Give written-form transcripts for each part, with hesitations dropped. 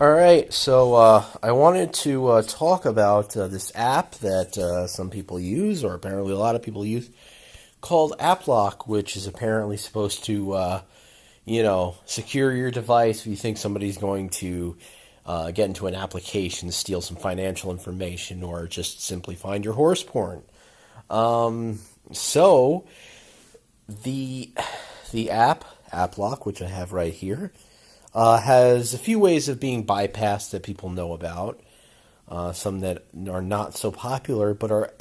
All right, so I wanted to talk about this app that some people use, or apparently a lot of people use, called Applock, which is apparently supposed to, secure your device if you think somebody's going to get into an application, steal some financial information, or just simply find your horse porn. So the Applock, which I have right here, has a few ways of being bypassed that people know about. Some that are not so popular, but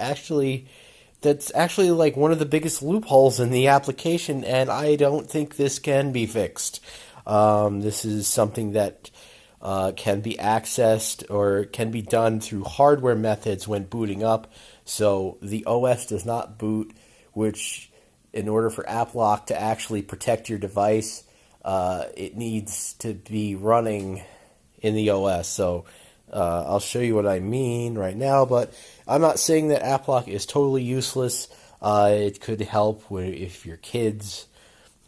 that's actually like one of the biggest loopholes in the application, and I don't think this can be fixed. This is something that can be accessed or can be done through hardware methods when booting up. So the OS does not boot, which in order for Applock to actually protect your device, it needs to be running in the OS. So I'll show you what I mean right now, but I'm not saying that Applock is totally useless. It could help if your kids,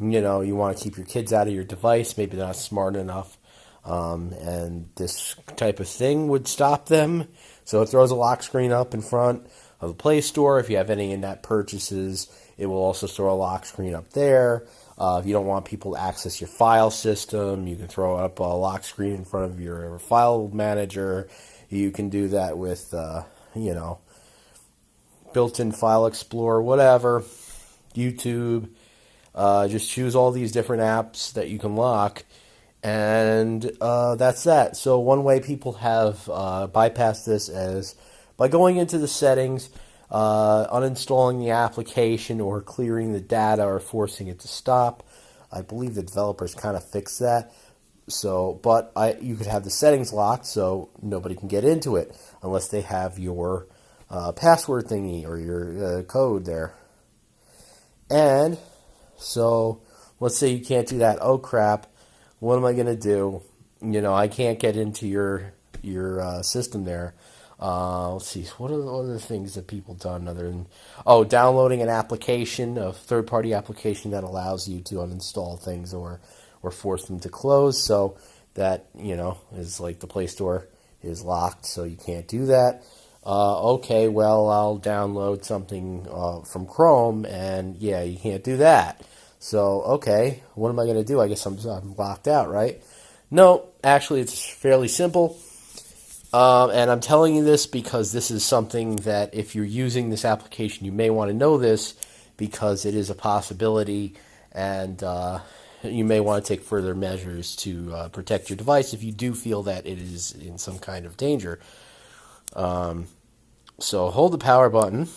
you want to keep your kids out of your device, maybe they're not smart enough, and this type of thing would stop them. So it throws a lock screen up in front of the Play Store. If you have any in-app purchases, it will also throw a lock screen up there. If you don't want people to access your file system, you can throw up a lock screen in front of your file manager. You can do that with, built-in File Explorer, whatever, YouTube. Just choose all these different apps that you can lock, and that's that. So one way people have bypassed this is by going into the settings, uninstalling the application or clearing the data or forcing it to stop. I believe the developers kind of fixed that. So, but you could have the settings locked so nobody can get into it unless they have your password thingy or your code there. And so let's say you can't do that. Oh crap, what am I going to do? I can't get into your system there. Let's see, what are the other things that people done other than, downloading an application, a third-party application that allows you to uninstall things or force them to close, so that, is like the Play Store is locked, so you can't do that. Okay, well, I'll download something from Chrome, and yeah, you can't do that. So, okay, what am I going to do? I guess I'm locked out, right? No, actually, it's fairly simple. And I'm telling you this because this is something that if you're using this application, you may want to know this because it is a possibility, and you may want to take further measures to protect your device if you do feel that it is in some kind of danger. So hold the power button.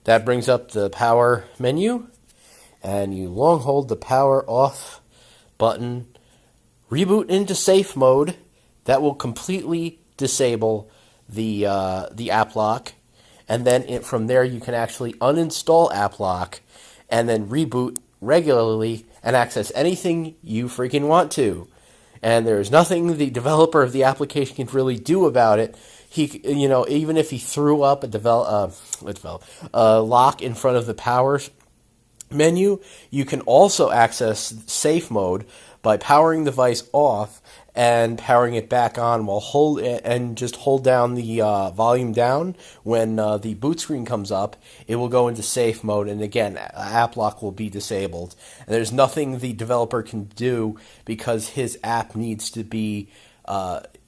That brings up the power menu, and you long hold the power off button, reboot into safe mode. That will completely disable the app lock, and then from there you can actually uninstall Applock and then reboot regularly and access anything you freaking want to. And there's nothing the developer of the application can really do about it. He, even if he threw up a lock in front of the power menu, you can also access safe mode by powering the device off and powering it back on while just hold down the volume down. When the boot screen comes up, it will go into safe mode, and again, Applock will be disabled. And there's nothing the developer can do because his app needs to be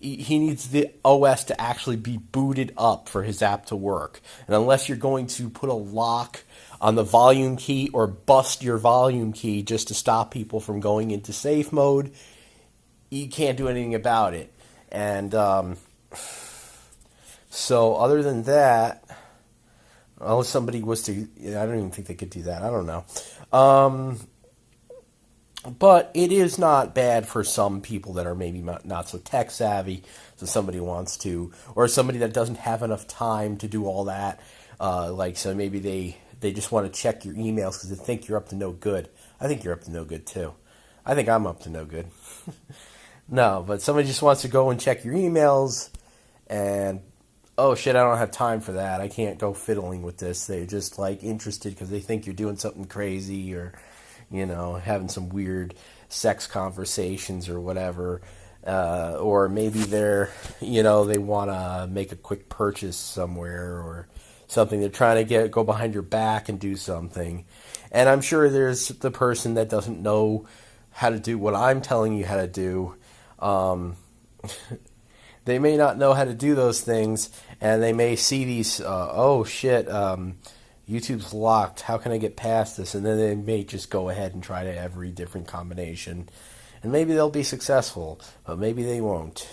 he needs the OS to actually be booted up for his app to work. And unless you're going to put a lock on the volume key or bust your volume key just to stop people from going into safe mode, you can't do anything about it. And so other than that, unless somebody was to, I don't even think they could do that. I don't know. But it is not bad for some people that are maybe not so tech savvy. So somebody wants to, or somebody that doesn't have enough time to do all that. So maybe they just want to check your emails because they think you're up to no good. I think you're up to no good too. I think I'm up to no good. No, but somebody just wants to go and check your emails and, oh shit, I don't have time for that. I can't go fiddling with this. They're just interested because they think you're doing something crazy or, having some weird sex conversations or whatever. or maybe they want to make a quick purchase somewhere or something. They're trying to go behind your back and do something. And I'm sure there's the person that doesn't know how to do what I'm telling you how to do. They may not know how to do those things, and they may see these, oh shit, YouTube's locked. How can I get past this? And then they may just go ahead and try every different combination. And maybe they'll be successful, but maybe they won't.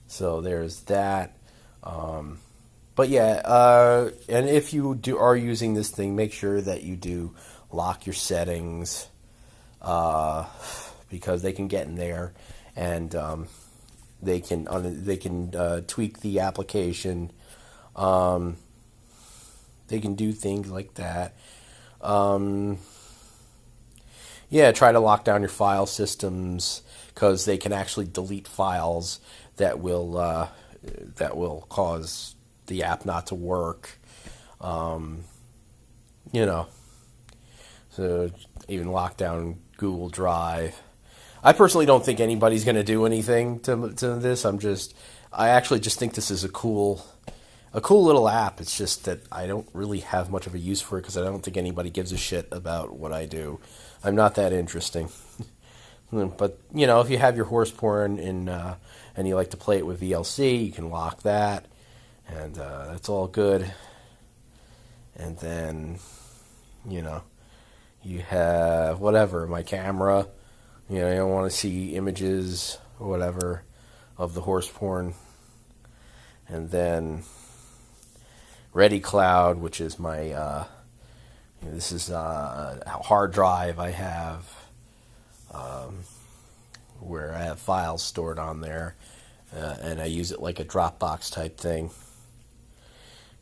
So there's that. But yeah, and if you are using this thing, make sure that you do lock your settings, because they can get in there and they can tweak the application. They can do things like that. Yeah, try to lock down your file systems, because they can actually delete files that will cause the app not to work. So even lock down Google Drive. I personally don't think anybody's going to do anything to this. I actually just think this is a cool little app. It's just that I don't really have much of a use for it, because I don't think anybody gives a shit about what I do. I'm not that interesting. But, if you have your horse porn and you like to play it with VLC, you can lock that, and that's all good. And then, you have whatever, my camera. You don't want to see images or whatever of the horse porn. And then Ready Cloud, which is my this is a hard drive I have, where I have files stored on there, and I use it like a Dropbox type thing.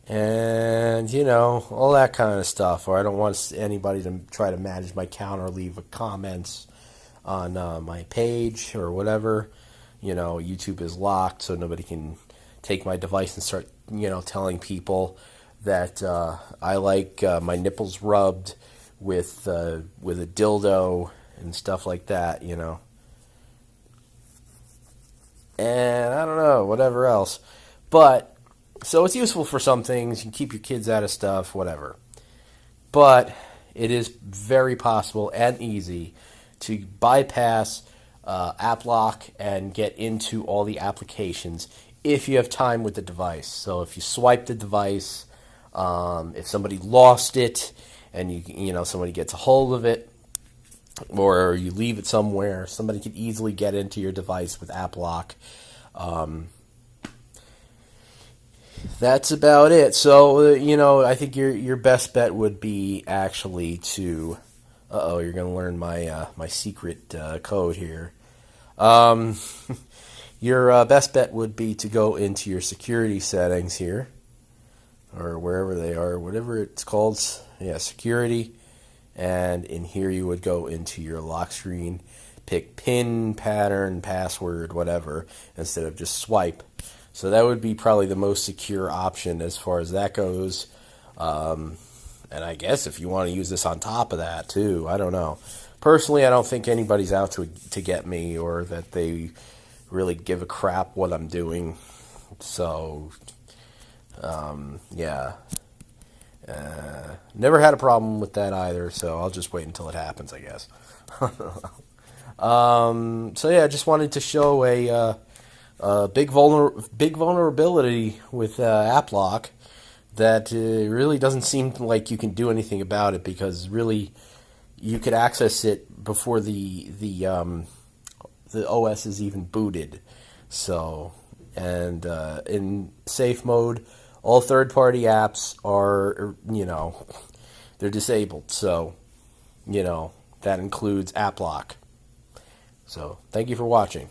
And, all that kind of stuff. Or I don't want anybody to try to manage my account or leave comments on my page or whatever. YouTube is locked, so nobody can take my device and start, telling people that I like my nipples rubbed with a dildo and stuff like that, And I don't know, whatever else. But, so it's useful for some things. You can keep your kids out of stuff, whatever. But it is very possible and easy to bypass Applock and get into all the applications if you have time with the device. So if you swipe the device, if somebody lost it and somebody gets a hold of it, or you leave it somewhere, somebody could easily get into your device with Applock. That's about it. So I think your best bet would be actually to. You're going to learn my secret code here. Your best bet would be to go into your security settings here, or wherever they are, whatever it's called. Yeah, security. And in here you would go into your lock screen, pick PIN, pattern, password, whatever, instead of just swipe. So that would be probably the most secure option as far as that goes. And I guess if you want to use this on top of that too, I don't know. Personally, I don't think anybody's out to get me, or that they really give a crap what I'm doing. So, yeah. Never had a problem with that either, so I'll just wait until it happens, I guess. So yeah, I just wanted to show a big vulnerability with Applock that really doesn't seem like you can do anything about it, because really you could access it before the OS is even booted. So, and in safe mode, all third-party apps are, they're disabled. So, that includes Applock. So, thank you for watching.